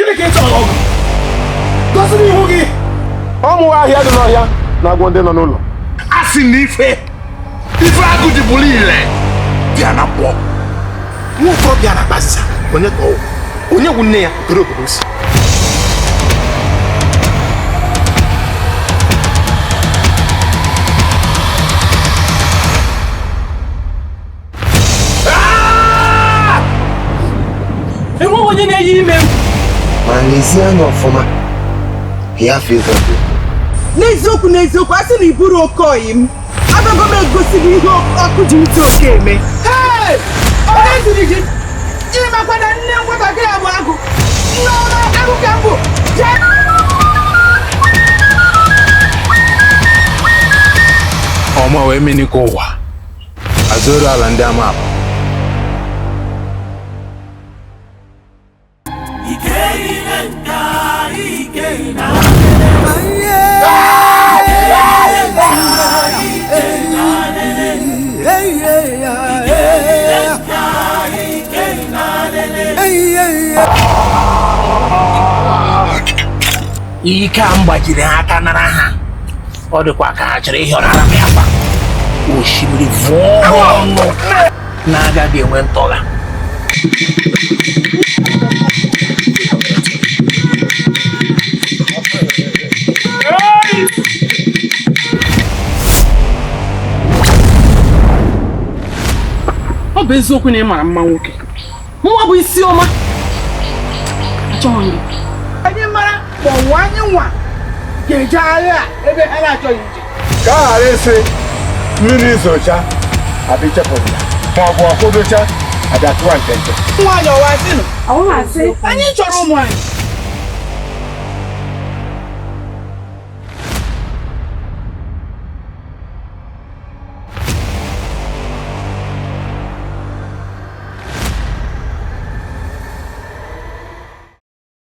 Gịnị ka ị chọrọ ọgụ? Gosi m ihu gị. Ọmụ ahịa dị n'ọhịa na-agwọ ndị nọ n'ụlọ. Asị na ife agụ ji bụrụ ire bịa na mkpọ. Nwoke ọbịa na akpazisa onye ka ọ onye bụ nne ya okoro obodo si. Enwe onye na-eyi ime m. Ma n'ezie anya ọfụma ya fezọ gị. N'eziokwu asị na iburu oke oyi m agago m egosi gị ihe ọkụ ji ntị oke eme. Onye ziri gị ịmakwana nne nwatakịrị abụ agụ nneọma agụ ka mbụ ọma wee meni ka ụwa azụrụ ala ndị ama abụ. Ike a m gbajiri aka nara ha ọ dịkwa ka ha chọrọ ịhịọrara m ya gba osimiri vụọ ọnụ na-agaghị enwe ntọgha. Ọ bụ eziokwu na ị mara mma nwoke. Nwa bụ isi ọma. Achọghị gị. Anyị mara ma ọwụ anyị nwa ga-eje agha ebe ha na-achọghị ije. Ka a ghara ịsị mmiri zocha abịa ichepụrụ ya ma ọ bụ ọkụdocha abịa tụwa nke. Nwaanyị ọwa asị nụ. Anyị chọrọ ụmụ anyị.